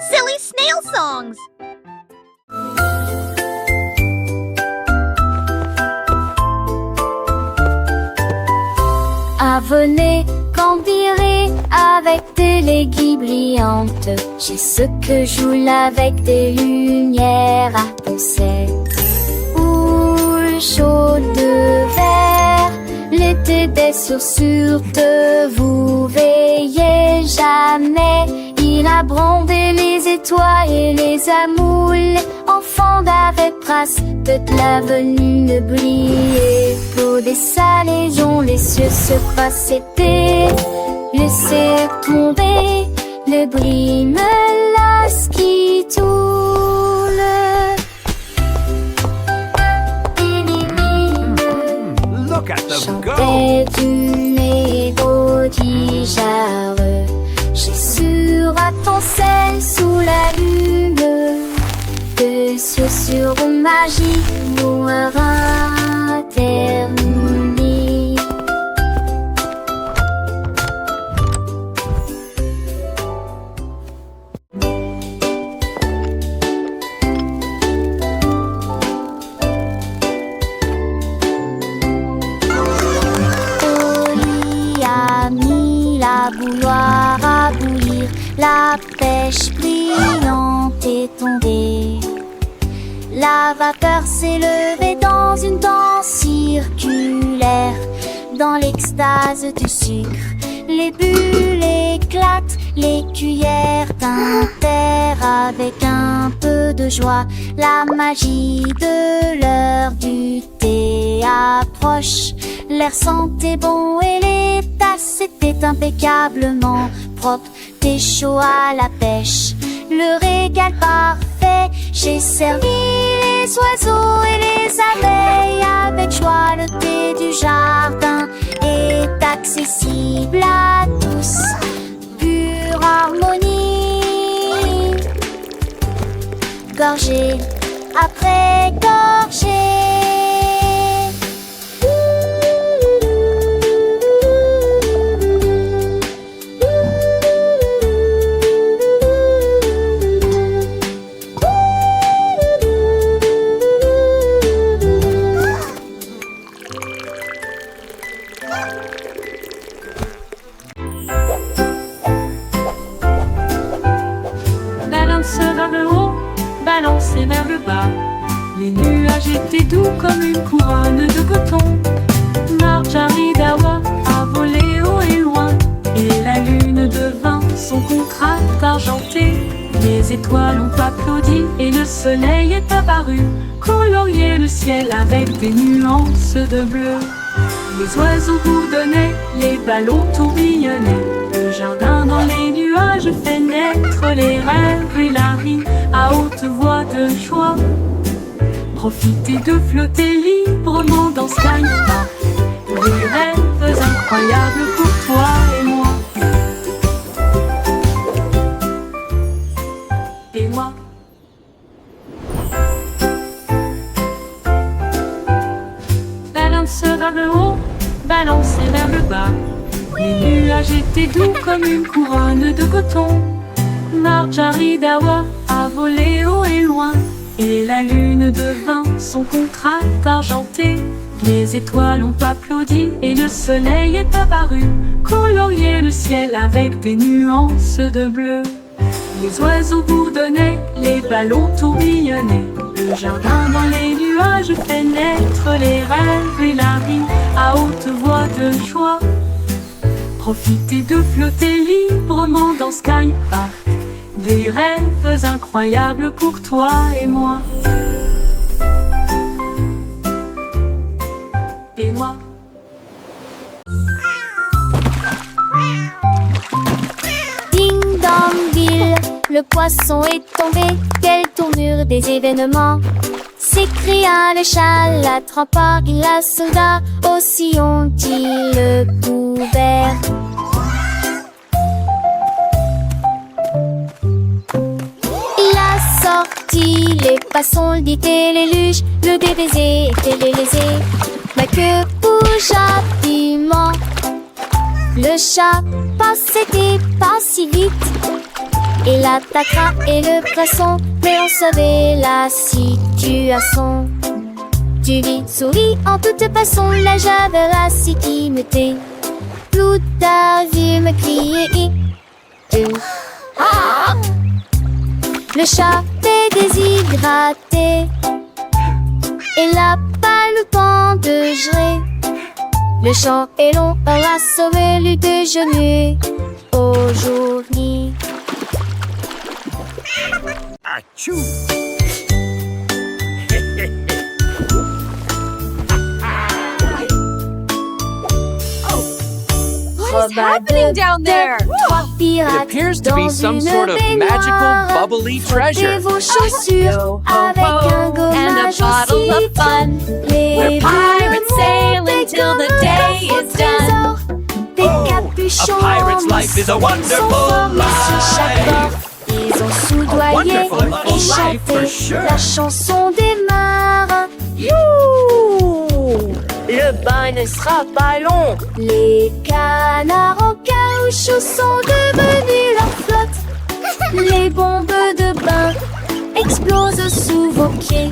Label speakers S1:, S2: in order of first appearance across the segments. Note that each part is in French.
S1: Silly snail songs.
S2: Ah, venez, cambirer avec des léguilles brillantes. J'ai ce que joue avec des lumières à penser. Houle chaude de verre, l'été des chaussures de vous veillez jamais. Il a brandé les étoiles et les amoules. Enfants d'avec trace de l'avenue briller. Pour des salés dont les cieux se croisent été. Laissez tomber le bris menace qui tourne.
S3: Look at them go!
S2: Chantait du mélodie j'ai sur à ton sel sous la lune. De sur magie pour terminer. Oli a mis la bouilloire à bouillir, la pêche brillante est tombée. La vapeur s'est levée dans une danse circulaire. Dans l'extase du sucre, les bulles éclatent, les cuillères tintèrent avec un peu de joie. La magie de l'heure du thé approche. L'air sentait bon et les tasses étaient impeccablement propres. Thé chaud à la pêche, le régal parfait. J'ai servi les oiseaux et les abeilles avec joie. Le thé du jardin est accessible à tous. Pure harmonie. Gorgée après gorgée.
S4: Balancés vers le bas, les nuages étaient doux comme une couronne de coton. Marjaridawa a volé haut et loin, et la lune devint son contraste argenté. Les étoiles ont applaudi et le soleil est apparu, colorier le ciel avec des nuances de bleu. Les oiseaux bourdonnaient, les ballons tourbillonnaient. Le jardin dans les nuages fait naître les rêves et la rime à haute voix de joie. Profitez de flotter librement dans Sky Park. Des rêves incroyables pour toi et moi. Et moi. Balance vers le haut, balancez vers le bas. Les nuages étaient doux comme une couronne de coton. Marjaridawa a volé haut et loin, et la lune devint son contraste argenté. Les étoiles ont applaudi et le soleil est apparu, colorier le ciel avec des nuances de bleu. Les oiseaux bourdonnaient, les ballons tourbillonnaient. Le jardin dans les nuages fait naître les rêves et la rime à haute voix de joie. Profitez de flotter librement dans Sky Park. Des rêves incroyables pour toi et moi. Et moi.
S2: Ding dong ville, le poisson est tombé. Quelle tournure des événements! S'écria le chat, l'attrapant, la soldat. Aussi ont-ils le couvert. Il a sorti les passons, le dit et les luges. Le DBZ était lésé, mais que bougea vivement. Le chat passait pas si vite. et l'attaquera et le poisson, mais on savait la situation. Tu vis, souris en toute façon, la j'avais la sécurité. Tout a vu me crier. Le chat est déshydraté et n'a pas le temps de gérer. Le champ est long, aura sauvé le déjeuner aujourd'hui.
S3: Achou!
S1: What is happening down there?
S3: It appears to be some sort of magical, bubbly treasure.
S2: Vos chaussures avec un
S1: And a
S2: gommage
S1: bottle of fun. We're pirates sailing till the day is done.
S2: Des
S3: A
S2: capuchons
S3: pirate's life is a wonderful
S2: sur chaque bord.
S3: life.
S2: Ils ont soudoyé
S3: wonderful
S2: et
S3: life for
S2: chanté
S3: sure.
S2: la chanson des marins.
S5: Le bain ne sera pas long.
S2: Les canards en caoutchouc sont devenus leur flotte. Les bombes de bain explosent sous vos pieds.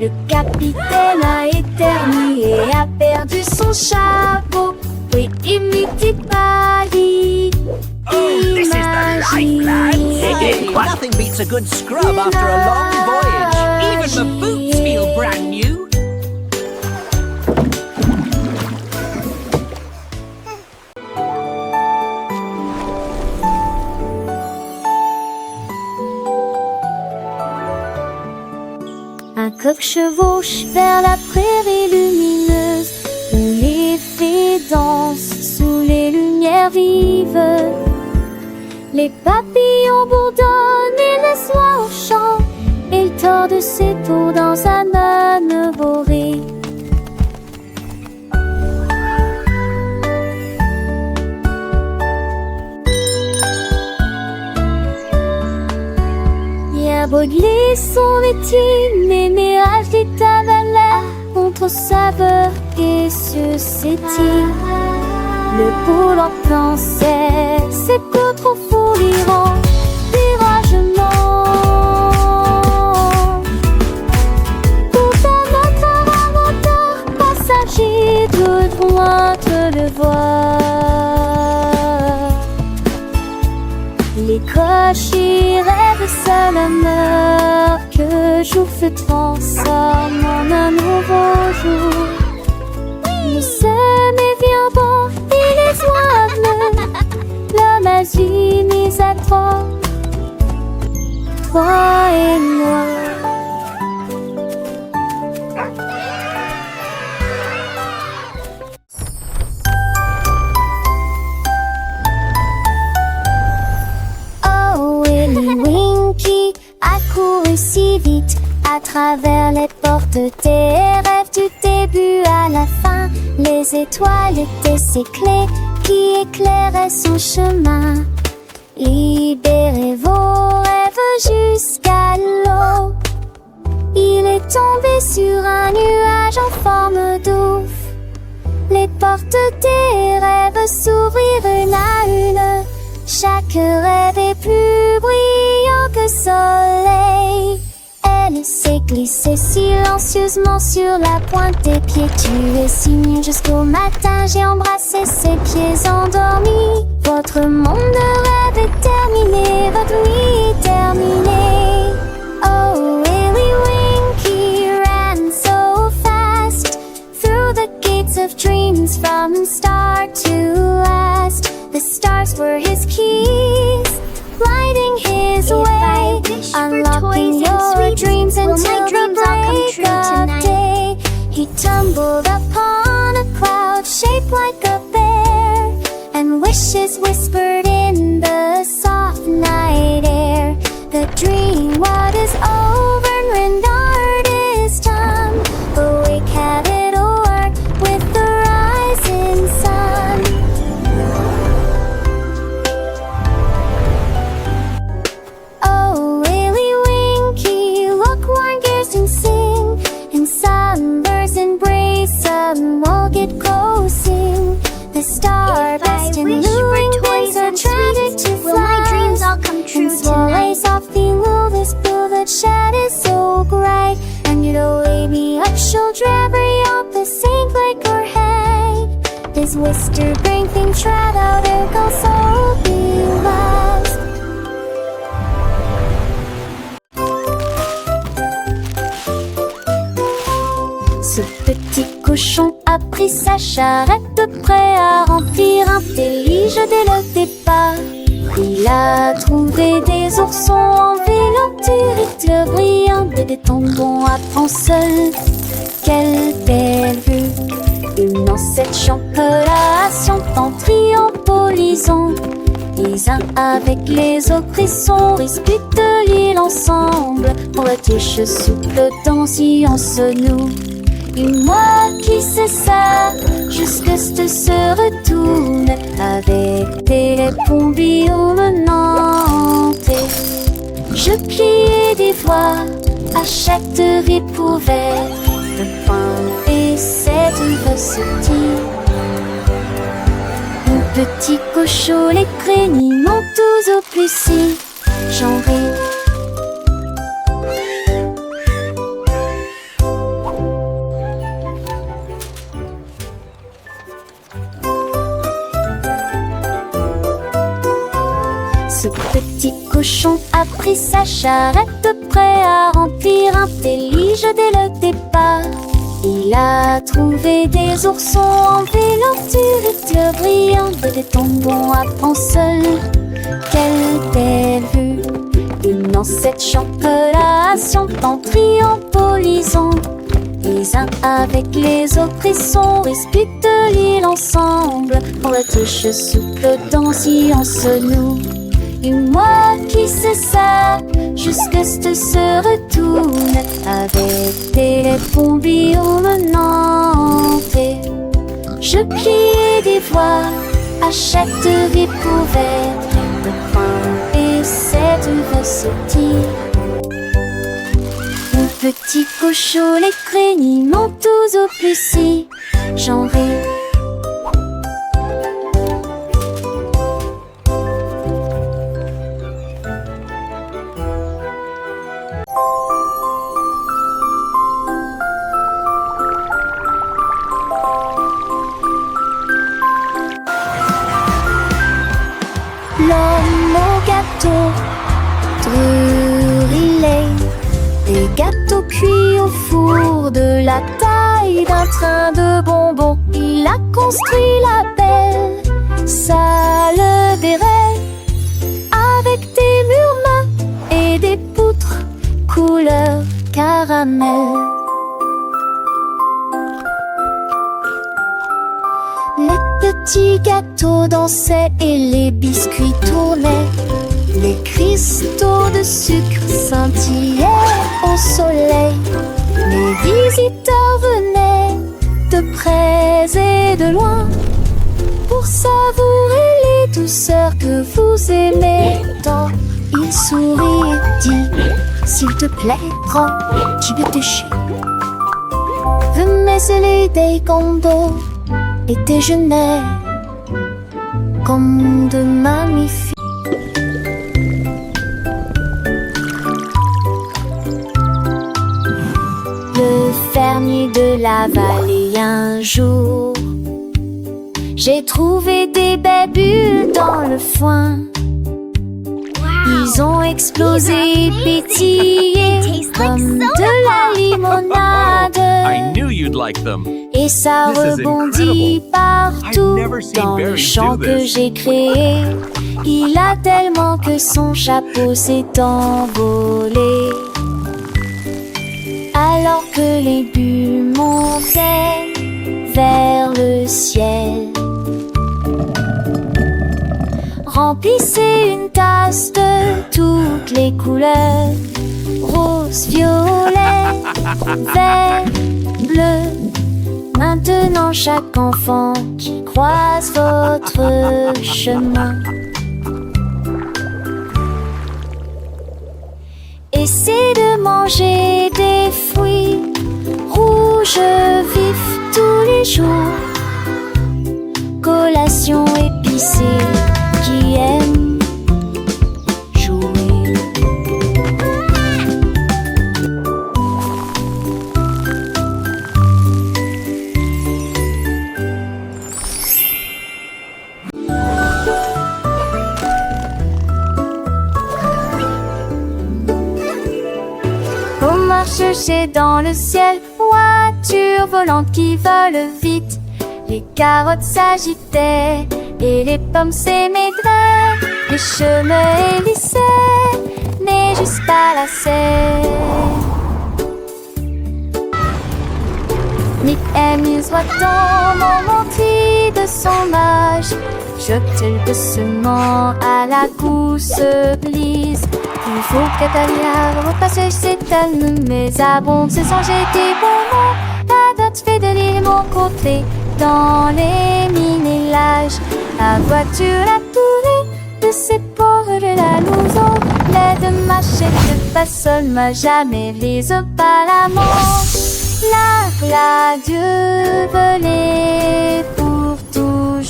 S2: Le capitaine a éternué et a perdu son chapeau. Oui, imite pas dit.
S3: Oh, this is the life, lads. Nothing beats a good scrub after a long voyage. Even the boots feel brand new.
S2: Un coq chevauche vers la prairie lumineuse où les fées dansent sous les lumières vives. Les papillons bourdonnent et laissent l'oie au chant. Il tord ses tours dans un âne boré. Bien brûler son métier, mais mirage des tavalères contre saveur et susceptible. Le poule en pensait, c'est que trop fou l'Iran, viragement. Pourtant notre inventeur, passager de droite le voir. Les cochers rêvent seul meurt, que jour se transforme en un nouveau jour. Nous sommes bien bons et les oies l'homme a unis à toi et moi. Oh, Willy Winky a couru si vite à travers les portes des rêves du début à la fin. Les étoiles étaient ses clés qui éclairaient son chemin. Libérez vos rêves jusqu'à l'eau. Il est tombé sur un nuage en forme d'ouf. Les portes des rêves s'ouvrirent une à une. Chaque rêve est plus brillant que soleil. Elle s'est glissée silencieusement sur la pointe des pieds. Tu es si mieux jusqu'au matin. J'ai embrassé ses pieds endormis. Votre monde de rêve est terminé. Votre nuit est terminée. Oh, Willy Winky ran so fast through the gates of dreams from start to last. The stars were his keys, lighting his way, unlocking your dreams until the break of day. He tumbled upon a cloud shaped like a bear, and wishes whispered in the soft night air. The dream what is over and rendered is done. Awake, have it o'er with the rising sun. Oh, Willy Winky, look, warn gears and sing. In sunbursts embrace some will get coasting. The star best in luring days are driveriant the same like our head. Des Wister bring thing trad out et quand ça oublie. Ce petit cochon a pris sa charrette, prêt à remplir un délige dès le départ. Il a trouvé des oursons en vélanture, éclairs brillants et des tendons à prendre seul. Quelle belle vue! Une ancêtre champelation en triombolisant. Les uns avec les autres, ils sont disputent l'île ensemble. Pour la tige souple dans science nous. Et moi qui sais ça, jusque ce se retourne avec des pombillons menantés. Je pliais des voix à chaque ripouvette de pain et cette recetille. Mon petit cochon, les crénis m'ont tous au plus si j'en ris. Ce petit cochon a pris sa charrette, prêt à remplir un délige dès le départ. Il a trouvé des oursons en vélanture, éclairs brillants et des tendons à prendre seul. Quelle belle vue! Une ancêtre champelation en triombolisant. Les uns avec les autres, ils sont disputent l'île ensemble. Pour la tige souple dans science nous. Et moi qui sais ça, jusque ce se retourne avec des pombillons menantés. Je pliais des voix à chaque ripouvette de pain et cette recetille. Mon petit cochon, les crénis m'ont tous au plus si j'en ris. L'homme au gâteau, brûlé, des gâteaux cuits au four de la taille d'un train de bonbons. Il a construit la belle salle des rêves avec des murs mat et des poutres couleur caramel. Les petits gâteaux dansaient et les biscuits tournaient. Les cristaux de sucre scintillaient au soleil. Les visiteurs venaient de près et de loin pour savourer les douceurs que vous aimez tant. Il sourit et dit: s'il te plaît, prends du déchet. Veux mêler des condos et déjeuner comme de magnifiques. Le fermier de la vallée un jour, j'ai trouvé des belles bulles dans le foin. Ils ont explosé et pétillé comme de la limonade.
S6: I knew you'd like them.
S2: Et ça
S6: This is
S2: rebondit
S6: incredible.
S2: partout
S6: I've never seen
S2: dans le
S6: berries
S2: champ
S6: do
S2: que
S6: this.
S2: j'ai créé. Il a tellement que son chapeau s'est envolé. Alors que les bulles montaient vers le ciel, remplissez une tasse de toutes les couleurs: rose, violet, vert, bleu. Maintenant chaque enfant qui croise votre chemin essaie de manger des fruits rouges vifs tous les jours. Collation épicée qui aime jouer. chercher dans le ciel, voiture volante qui vole vite. Les carottes s'agitaient et les pommes s'émaidraient. Les chemins hélissaient, mais juste pas lassaient. Nick amuse voit-on monter de son âge, jeter doucement à la course glisse. Il faut qu'Atalia repasse ses talons, mais abonde se sans jeter bon mot. La date fait de l'île mon côté, dans les minélages. La voiture a tourné de ses ports de la louson. L'aide machette pas seul, m'a jamais les pas la manche. La Dieu volait pour toujours.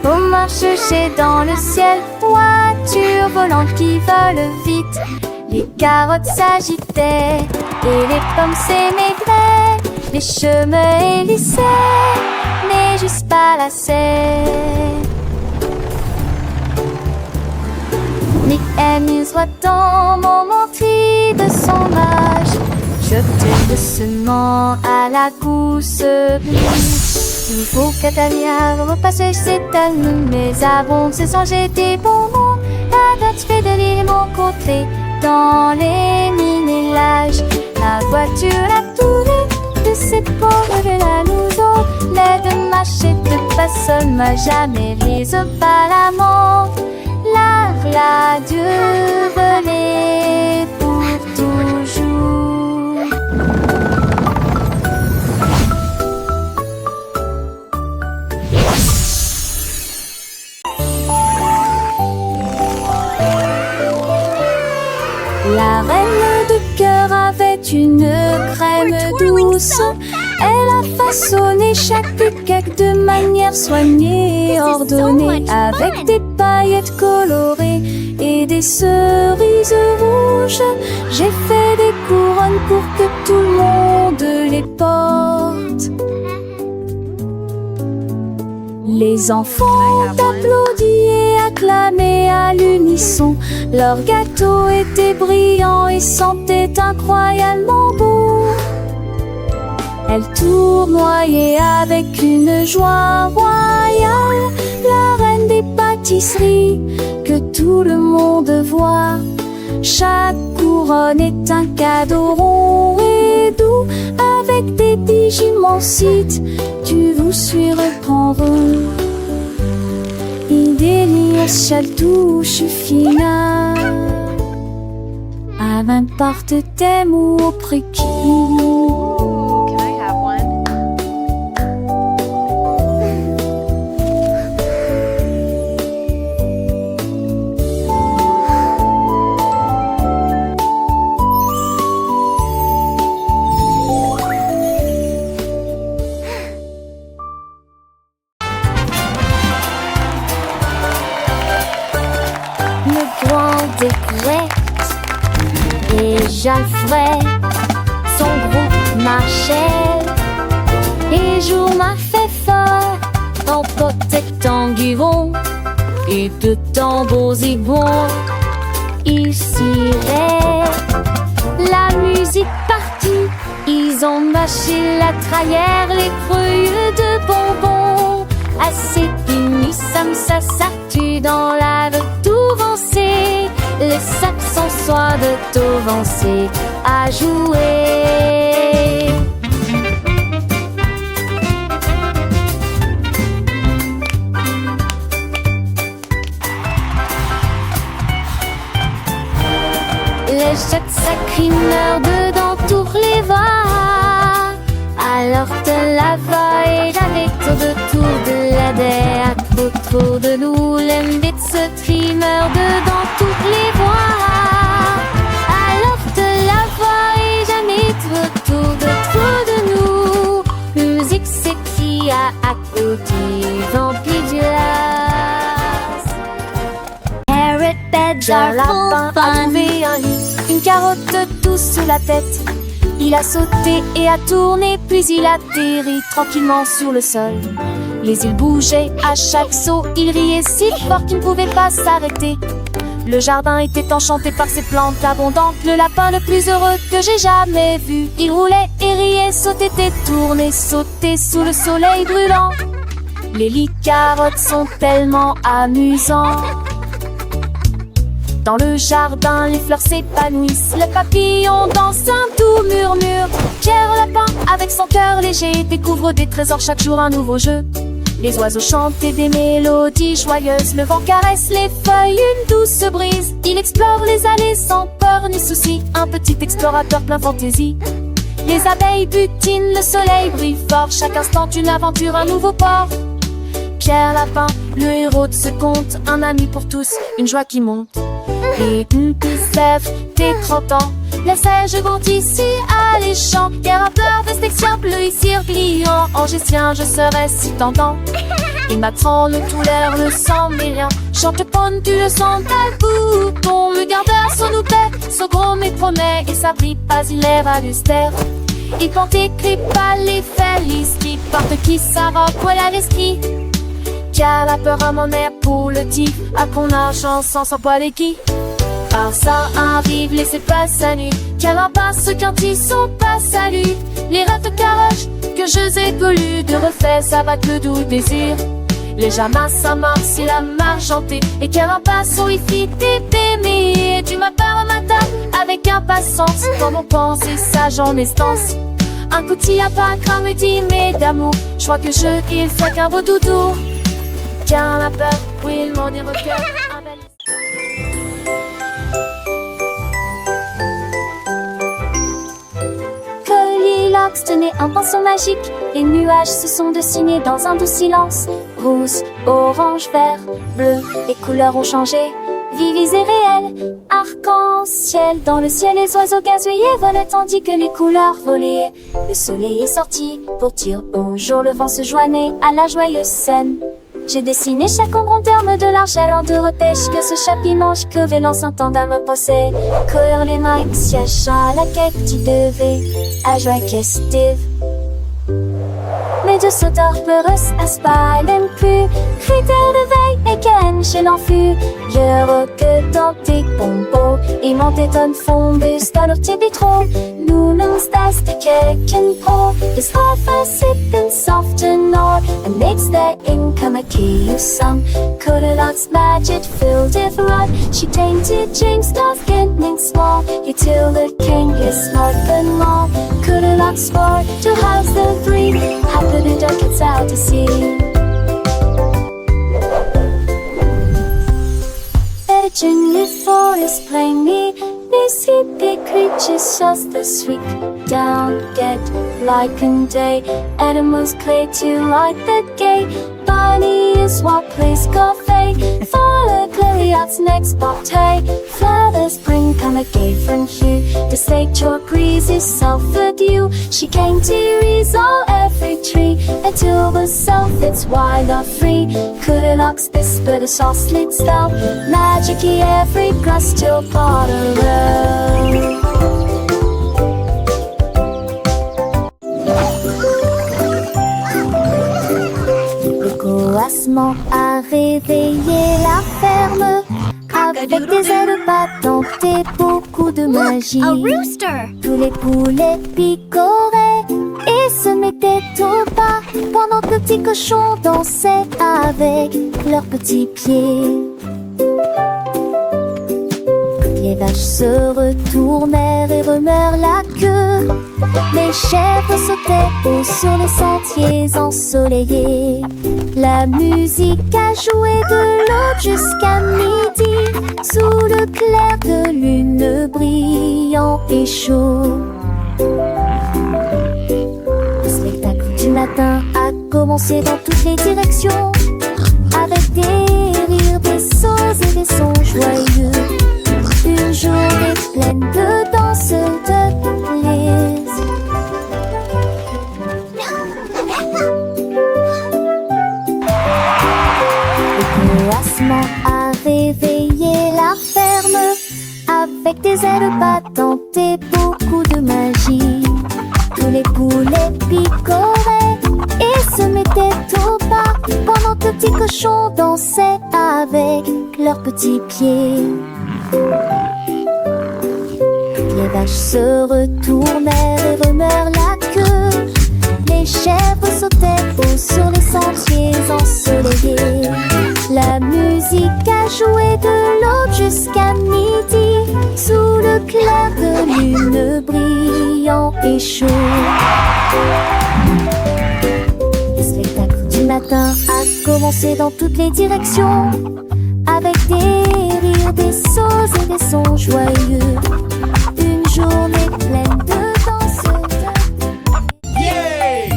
S2: On marche chercher dans le ciel, voiture volante qui vole vite. Les carottes s'agitaient et les pommes s'émaidraient. Les chemins hélissaient, mais juste pas lassaient. Nick amuse voit-on monter de son âge, jeter doucement à la course glisse. Il faut qu'Atalia repasse ses talons, mais abonde se sans jeter bon mot. La date fait de l'île mon côté, dans les minélages. La voiture a tourné de ses ports de la louson. L'aide machette pas seul, m'a jamais les pas la mort. La Dieu volait pour toujours. La reine de cœur avait une crème douce. Elle a façonné chaque cake de manière soignée et ordonnée, avec des paillettes colorées et des cerises rouges. J'ai fait des couronnes pour que tout le monde les porte. Les enfants applaudissaient et acclamaient à l'unisson. Leur gâteau était brillant et sentait incroyablement beau. Elle tournoyait avec une joie royale, la reine des pâtisseries que tout le monde voit. Chaque couronne est un cadeau rond et doux, avec des digimonsites, tu vous surprendre. Idélia touche fina, à n'importe thème ou au préquis.
S1: Can I have one?
S2: Le grand découverte et Jalfred, son groupe marchait. Et jour m'a fait fort en protectant Guiron et de tambours zigons. Ils siraient la musique partie. Ils ont mâché la trahère, les feuilles de bonbons. Assez fini, ça s'artue dans la Touvancé. Les Saxons soient de Touvancé à jouer. Les jets sacrimeurs dedans tous les va. Alors te la va et j'avais tout de la derrière. Autour de nous, l'embête ce trimeur dedans toutes les voies. Alors te la va et jamais autour de nous. Musique c'est qui a à côté, vampire du las. Harriet Badger, lapin a trouvé un lit, une carotte douce sous la tête. Il a sauté et a tourné, puis il atterrit tranquillement sur le sol. Les îles bougeaient à chaque saut, il riait si fort qu'il ne pouvait pas s'arrêter. Le jardin était enchanté par ses plantes abondantes. Le lapin le plus heureux que j'ai jamais vu. Il roulait et riait, sautait et tournait, sautait sous le soleil brûlant. Les lis-carottes sont tellement amusants. Dans le jardin, les fleurs s'épanouissent. Le papillon danse un doux murmure. Pierre Lapin, avec son cœur léger, découvre des trésors chaque jour, un nouveau jeu. Les oiseaux chantent des mélodies joyeuses. Le vent caresse les feuilles, une douce brise. Il explore les allées sans peur ni souci. Un petit explorateur plein fantaisie. Les abeilles butinent, le soleil brille fort. Chaque instant une aventure, un nouveau port. Pierre Lapin, le héros de ce conte. Un ami pour tous, une joie qui monte. Et Sèvres, tes 30 ans. Laissais-je grandis si alléchant. Et rappeur de section bleu ici pliant. Angicien, je serais si tentant. Il m'attend le tout l'air, le sang mais rien. Chante ponne, tu le sens tel bouton. Le gardeur son nous paie, son gros mais promet. Et ça brille pas, il est valustère. Il porte écrit pas les felices. Qui porte qui sa robe, voilà l'esprit. Qu'a la peur à mon air pour le tif. À qu'on a chance sans poil et qui. Par ça arrive, laissez pas sa nuit. Quel impasse quand ils sont pas saluts. Les rates caroches que je ai golus. De refait, ça va le doux désir. Les jamas, ça marche, c'est la marchantée. Et quel impasse où il fit t'aimer. Tu m'appelles un matin avec impatience. Comme on pense et sage en estance. Un coup d'y a pas quand me dit mais d'amour. Je crois que je il fait qu'un beau doudou. Car la peur, oui, il m'en est recueil. Goldilocks tenait un pinceau magique. Les nuages se sont dessinés dans un doux silence. Rouge, orange, vert, bleu, les couleurs ont changé. Vives et réelles, arc-en-ciel. Dans le ciel, les oiseaux gazouillaient, volaient tandis que les couleurs volaient. Le soleil est sorti pour dire bonjour. Le vent se joignait à la joyeuse scène. J'ai dessiné chaque ombre en termes de l'argent de repêche. Que ce chapimanche que vélant s'entende à me poser. Courir les mains, siège à la quête, tu devais à joie festive. Mais de sauteurs peureux à spalen plus. Critères de veille et ken chez l'enfus. Je que dans tes pompos. Et mon téton fond dans leur petit bitron. Nous nous das de keken pro. The sofa sipping soft and all. And makes their income a key of some. Goldilocks magic filled with rod. She tainted James Dawes getting small. He till the king is smart and long. Goldilocks swore to house the three. Happy the duck gets out to sea. Legend the forest plainly. These hippie creatures just the sweet down get like and day. Animals play to light the gate. Bunny is what plays coffee. Follow Goldilocks next bouquet. Flowers bring come a gay from hue. The nature breezes self-fed you. She came to resolve every tree. Until the self it's wild or free. Goldilocks whisper the soft slits down. Magic-y every grass till part around. Le coassement a réveillé la ferme. Avec des ailes battantes et beaucoup de magie. Tous les poulets picoraient et se mettaient au pas. Pendant que le petit cochon dansait avec leurs petits pieds. Les vaches se retournèrent et remuèrent la queue. Les chèvres sautaient haut sur les sentiers ensoleillés. La musique a joué de l'aube jusqu'à midi. Sous le clair de lune brillant et chaud. Le spectacle du matin a commencé dans toutes les directions. Avec des rires, des sauts et des sons joyeux. Une journée pleine de danse, de plaisir. Le coassement a réveillé la ferme. Avec des ailes battantes et beaucoup de magie. tous les poulets picoraient et se mettaient au pas, pendant que petits cochons dansaient avec leurs petits pieds. Les vaches se retournèrent et remuèrent la queue. Les chèvres sautaient haut sur les sentiers ensoleillés. La musique a joué de l'aube jusqu'à midi, sous le clair de lune brillant et chaud. Le spectacle du matin a commencé dans toutes les directions, avec des rires, des sauts et des sons joyeux. Une journée pleine de danse.
S3: Yay!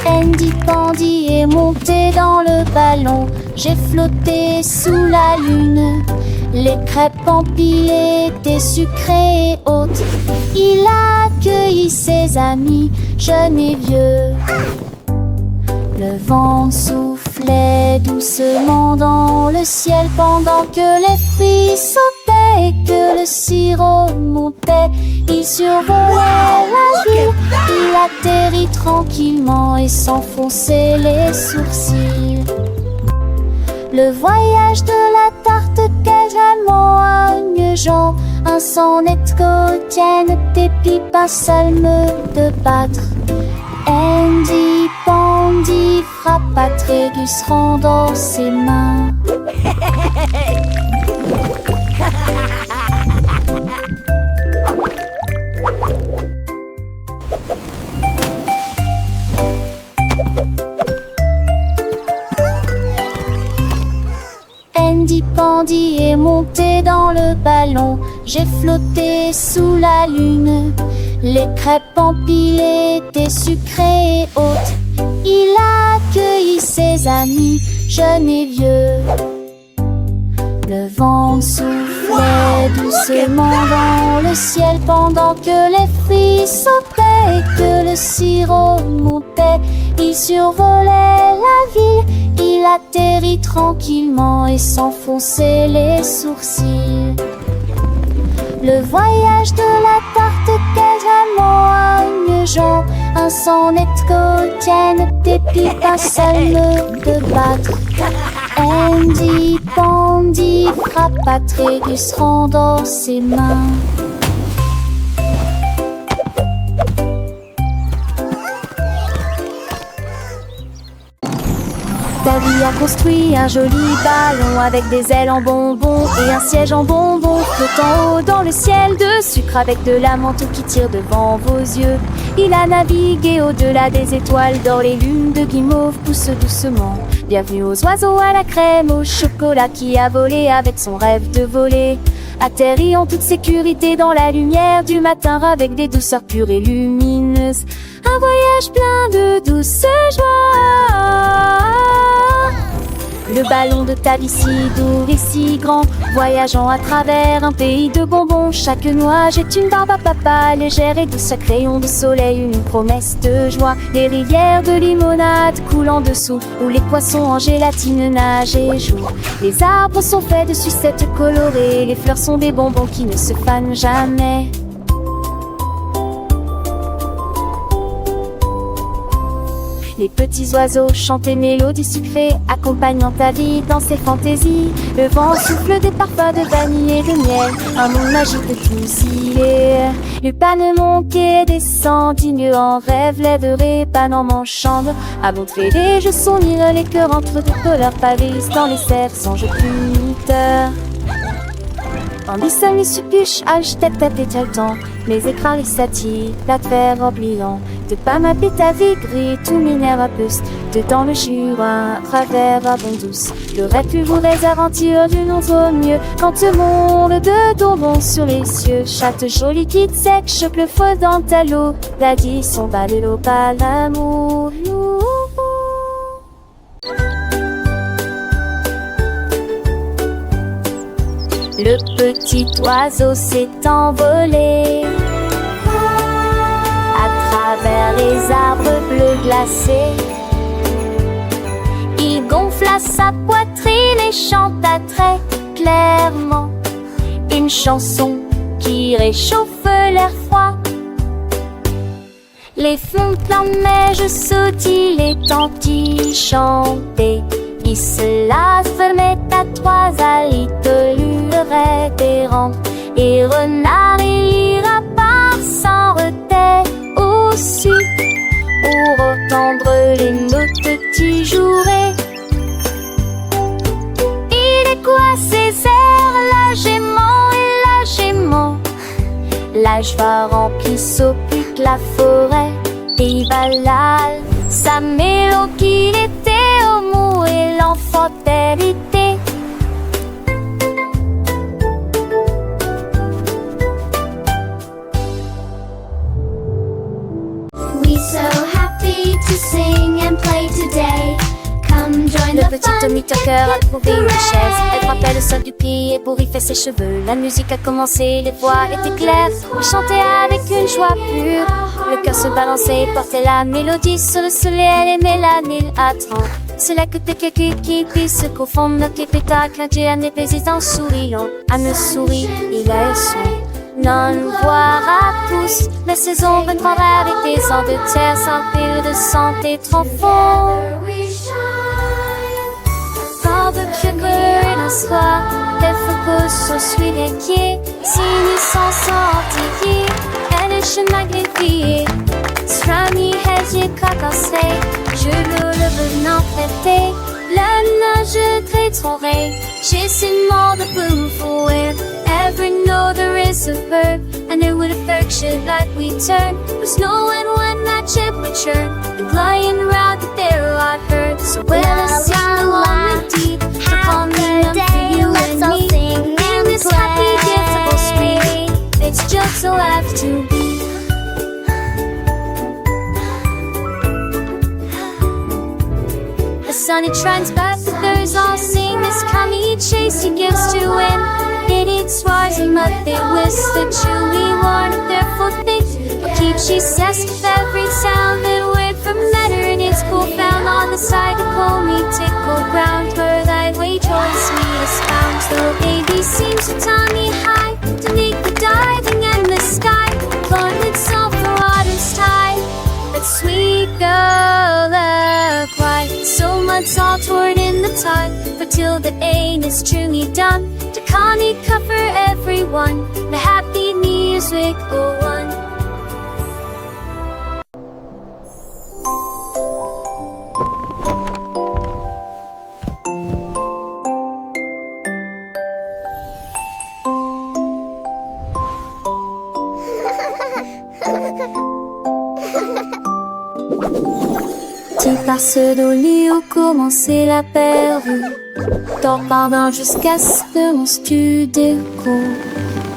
S2: Andy Pandy est monté dans le ballon. J'ai flotté sous la lune. Les crêpes empilées étaient sucrées et hautes. Il a accueilli ses amis, jeunes et vieux. Le vent soufflait doucement dans le ciel pendant que les fruits sautaient et que le sirop montait. Il survolait la ville, il atterrit tranquillement et s'enfonçait les sourcils. Le voyage de la tarte quasiment à Jean, un sonnet quotidien, des pipes, un salme de battre. Andy Pandy frappa Trégus rendant ses mains. Andy Pandy est monté dans le ballon. J'ai flotté sous la lune. Les crêpes empilées étaient sucrées et hautes. Il a accueilli ses amis, jeunes et vieux. Le vent soufflait doucement dans le ciel pendant que les fruits sautaient et que le sirop montait. Il survolait la ville, il atterrit tranquillement et s'enfonçait les sourcils. Le voyage de la tarte quasiment à Jean, un sonnet quotidien, des pipes, un salme de battre. Andy Pandy frappa Trégus rendant ses mains. Davy a construit un joli ballon avec des ailes en bonbons et un siège en bonbons flottant haut dans le ciel de sucre avec de la menthe qui tire devant vos yeux. Il a navigué au-delà des étoiles d'or, les lunes de guimauve poussent doucement. Bienvenue aux oiseaux, à la crème, au chocolat qui a volé avec son rêve de voler. Atterri en toute sécurité dans la lumière du matin avec des douceurs pures et lumineuses. Un voyage plein de douce joie. Le ballon de Davy si doux et si grand, voyageant à travers un pays de bonbons. Chaque noix jette une barbe à papa, légère et douce, chaque rayon de soleil une promesse de joie. Les rivières de limonade coulent en dessous, où les poissons en gélatine nagent et jouent. Les arbres sont faits de sucettes colorées, les fleurs sont des bonbons qui ne se fanent jamais. Les petits oiseaux chantent des mélodies sucrées, accompagnant ta vie dans ses fantaisies. Le vent souffle des parfums de vanille et de miel, un monde magique de tous il est. Le panneau monte et descend, digne en rêve, lèverait pan en manchant. À montrer les jeux s'unir, les cœurs entre de couleurs pavés dans les cerfs sans jeu puniteurs. En seul les suppuches, tête le temps, mes écrans les satis, la terre oubliant. De pas ma ta vie gris, tout minère à puce. Dedans le jura, travers à bon douce. Le rêve plus vous aventure d'une autre mieux. Quand le monde de tombons sur les cieux, chatte jolie quitte sec, choque le feu dans ta l'eau. Daddy son bas de l'eau, pas l'amour. Le petit oiseau s'est envolé à travers les arbres bleus glacés. Il gonfla sa poitrine et chanta très clairement. Il une chanson qui réchauffe l'air froid. Les fontaines neige sautillent, les tantis chantaient. Qui se la mettent à trois alites, lure révérend. Et renard et lapin s'en retait aussi pour entendre les notes qui joueraient. Il est quoi ces airs, la gémant et la gémant? L'âge va remplir s'occupe la forêt et Valal, sa mélodie qu'il était au mot et l'enfant hérité.
S6: We so happy to sing and play today. Come join
S2: Le
S6: the
S2: petit
S6: fun.
S2: Tommy Tucker a trouvé une chaise. Elle frappait le sol du pied pour y faire ses cheveux. La musique a commencé, les voix étaient claires. Il chantait avec une joie pure. Le cœur se balançait et portait la mélodie sur le soleil. Elle aimait la nuit à 30. C'est là que t'es quelqu'un qui puisse se confondre. Qui peut t'acclamer à mes paysans souriant. À me sourire, il a un soin. Non, nous voir à tous. La saison 23 avec des ans de terre sans pile de santé trop fort. Sans de sugar dans soir, elle focus sur celui qui signe sans sortir. Elle est chemin greffé. Strami hedge cacassé. Je le venant prêter. La nage très torrée. J'ai seulement de boom for it. Ever know there is a verb, and it would affection like we turn. Was knowing when that ship would churn, and flying around the there I heard. So well, let's sing along with deep.
S6: Have a day, let's all sing
S2: In this happy, difficult spring, it's just so have to be. The sun it shines back, the birds all sing. This coming chase he gives to win. It eats rising, but they whisper chewy one of their full things. But keep she says with every sound that word from letter in its cool found on the side of cold me tickle ground where thy way choice me is found. So baby seems to tummy high to make the diving in the sky. Lord itself the water's tide. But sweet girl, cry. So much all toward in the tide. For till the aim is truly done, to Connie cover everyone. The happy music go on. Tu passes au lit où commençait la pervue. T'en pardon jusqu'à ce que mon studio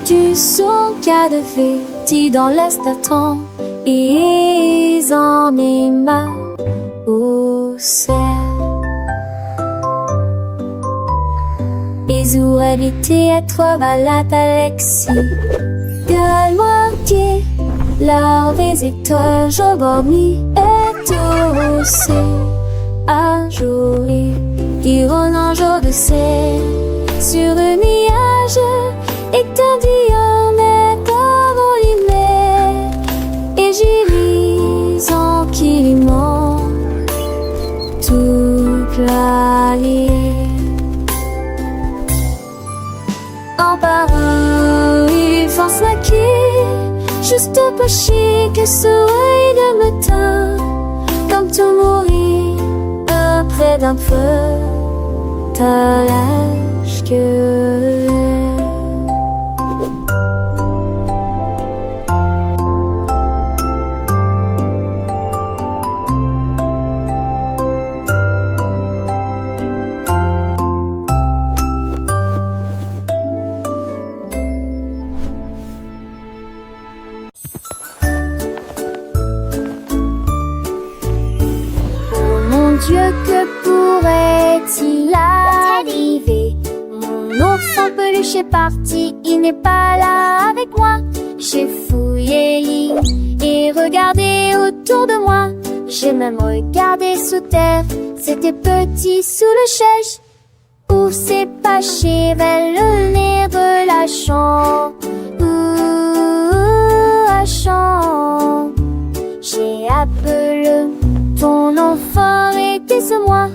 S2: du son qu'a de fait dans l'est attend et en est ma au ciel. Et où habiter à toi balade Alexis. Gueule-moi qui la visiteur je dormis et tout aussi à jouer. Iron un jour de ciel sur un nuage étendu en est envolé. Et j'y lis en kiliment toute la nuit. En parole, il force la quille, juste pas chier que ce œil de matin, comme tout mourir après d'un feu, t'as l'âge que. Dieu, que pourrait-il arriver? Mon ourson peluche est parti, il n'est pas là avec moi. J'ai fouillé l'île et regardé autour de moi. J'ai même regardé sous terre, c'était petit sous le chèche. pour s'épacher vers le nez relâchant. Relâchant. J'ai appelé ton enfant était ce moi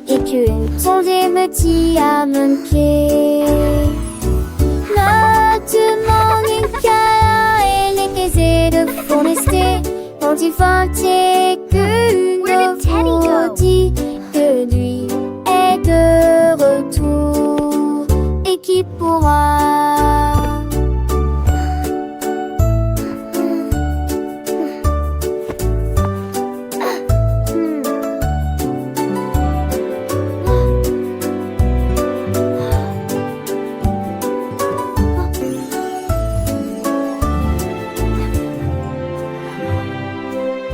S2: et que ton dé me dit à manquer. Maintenant, et les caisses de forester quand il fantait que nous dit que lui est de retour et qui pourra